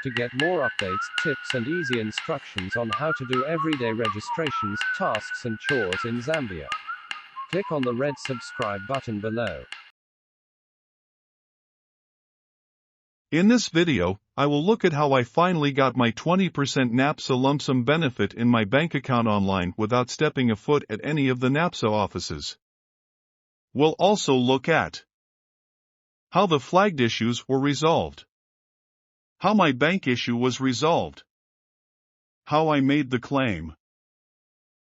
to get more updates, tips and easy instructions on how to do everyday registrations, tasks and chores in Zambia. Click on the red subscribe button below. In this video, I will look at how I finally got my 20% NAPSA lump sum benefit in my bank account online without stepping a foot at any of the NAPSA offices. We'll also look at how the flagged issues were resolved, how my bank issue was resolved, how I made the claim,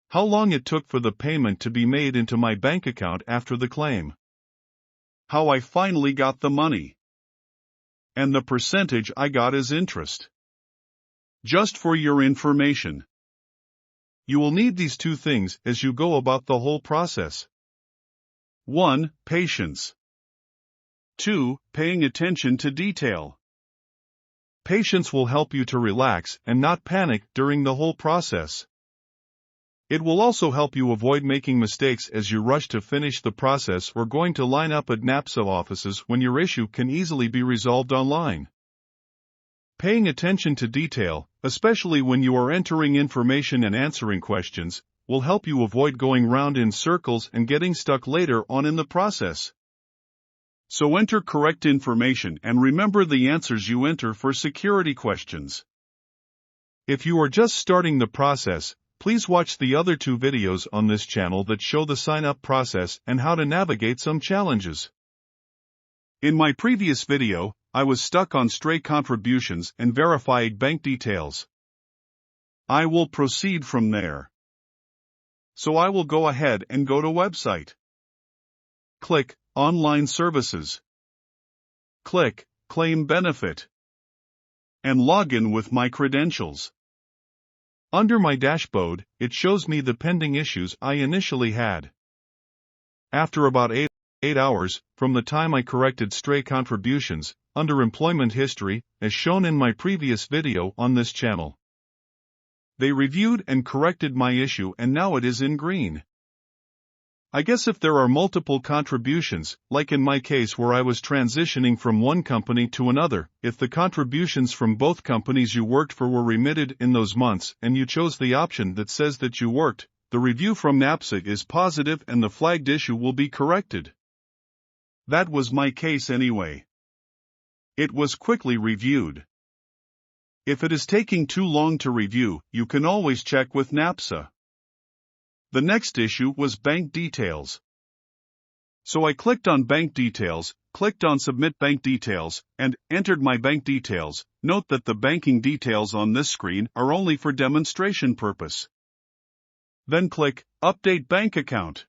how long it took for the payment to be made into my bank account after the claim, how I finally got the money, and the percentage I got as interest. Just for your information, you will need these two things as you go about the whole process. 1. Patience. 2. Paying attention to detail. Patience will help you to relax and not panic during the whole process. It will also help you avoid making mistakes as you rush to finish the process or going to line up at NAPSA offices when your issue can easily be resolved online. Paying attention to detail, especially when you are entering information and answering questions, will help you avoid going round in circles and getting stuck later on in the process. So enter correct information and remember the answers you enter for security questions. If you are just starting the process, please watch the other two videos on this channel that show the sign-up process and how to navigate some challenges. In my previous video, I was stuck on stray contributions and verified bank details. I will proceed from there. So I will go ahead and go to website. Click Online Services. Click Claim Benefit. And log in with my credentials. Under my dashboard, it shows me the pending issues I initially had. After about 8 hours, from the time I corrected stray contributions, under Employment History, as shown in my previous video on this channel, they reviewed and corrected my issue and now it is in green. I guess if there are multiple contributions, like in my case where I was transitioning from one company to another, if the contributions from both companies you worked for were remitted in those months and you chose the option that says that you worked, the review from NAPSA is positive and the flagged issue will be corrected. That was my case anyway. It was quickly reviewed. If it is taking too long to review, you can always check with NAPSA. The next issue was bank details. So I clicked on bank details, clicked on submit bank details, and entered my bank details. Note that the banking details on this screen are only for demonstration purpose. Then click update bank account.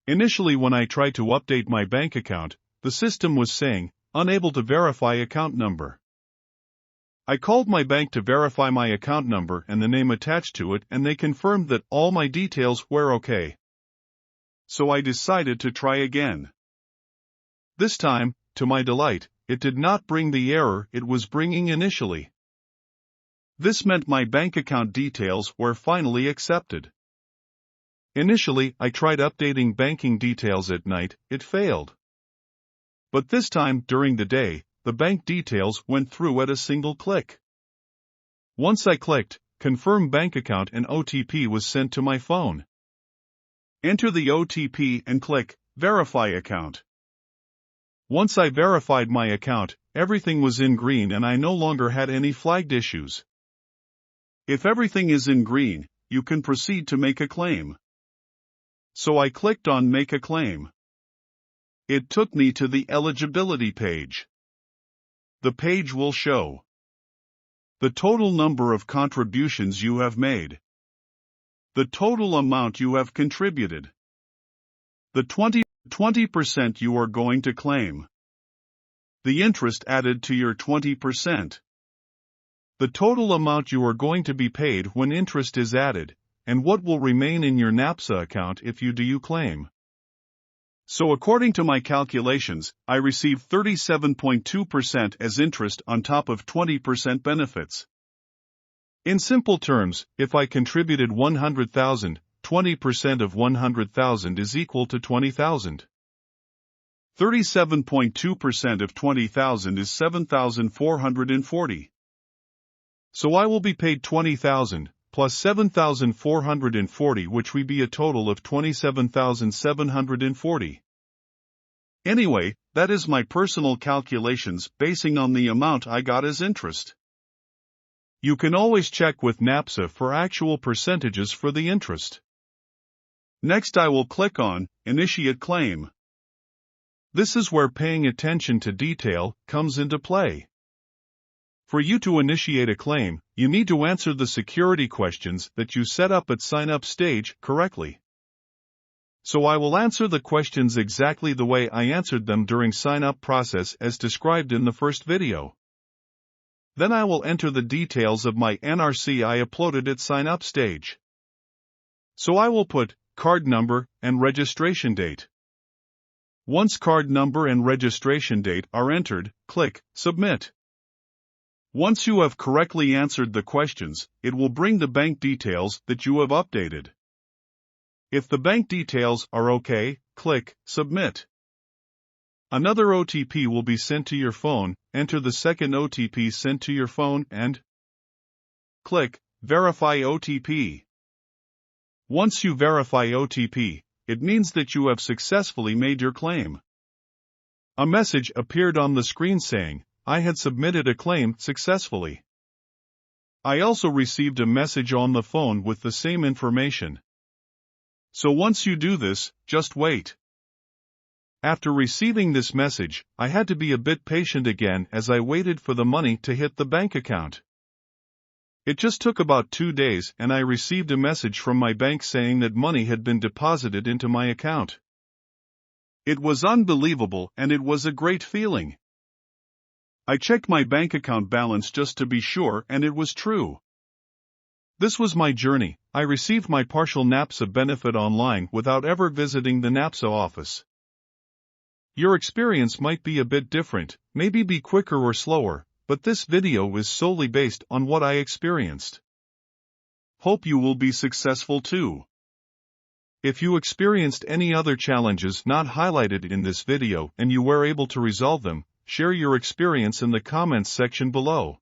Initially when I tried to update my bank account, the system was saying, unable to verify account number. I called my bank to verify my account number and the name attached to it and they confirmed that all my details were okay. So I decided to try again. This time, to my delight, it did not bring the error it was bringing initially. This meant my bank account details were finally accepted. Initially, I tried updating banking details at night, it failed. But this time, during the day, the bank details went through at a single click. Once I clicked, confirm bank account, an OTP was sent to my phone. Enter the OTP and click verify account. Once I verified my account, everything was in green and I no longer had any flagged issues. If everything is in green, you can proceed to make a claim. So I clicked on make a claim. It took me to the eligibility page. The page will show the total number of contributions you have made, the total amount you have contributed, the 20% you are going to claim, the interest added to your 20%, the total amount you are going to be paid when interest is added, and what will remain in your NAPSA account if you do claim. So according to my calculations, I received 37.2% as interest on top of 20% benefits. In simple terms, if I contributed 100,000, 20% of 100,000 is equal to 20,000. 37.2% of 20,000 is 7,440. So I will be paid 20,000 plus 7,440, which will be a total of 27,740. Anyway, that is my personal calculations basing on the amount I got as interest. You can always check with NAPSA for actual percentages for the interest. Next I will click on Initiate Claim. This is where paying attention to detail comes into play. For you to initiate a claim, you need to answer the security questions that you set up at sign-up stage correctly. So I will answer the questions exactly the way I answered them during sign-up process as described in the first video. Then I will enter the details of my NRC I uploaded at sign-up stage. So I will put card number and registration date. Once card number and registration date are entered, click Submit. Once you have correctly answered the questions, it will bring the bank details that you have updated. If the bank details are okay, click Submit. Another OTP will be sent to your phone. Enter the second OTP sent to your phone and click Verify OTP. Once you verify OTP, it means that you have successfully made your claim. A message appeared on the screen saying, I had submitted a claim successfully. I also received a message on the phone with the same information. So once you do this, just wait. After receiving this message, I had to be a bit patient again as I waited for the money to hit the bank account. It just took about 2 days and I received a message from my bank saying that money had been deposited into my account. It was unbelievable and it was a great feeling. I checked my bank account balance just to be sure and it was true. This was my journey. I received my partial NAPSA benefit online without ever visiting the NAPSA office. Your experience might be a bit different, maybe be quicker or slower, but this video is solely based on what I experienced. Hope you will be successful too. If you experienced any other challenges not highlighted in this video and you were able to resolve them, share your experience in the comments section below.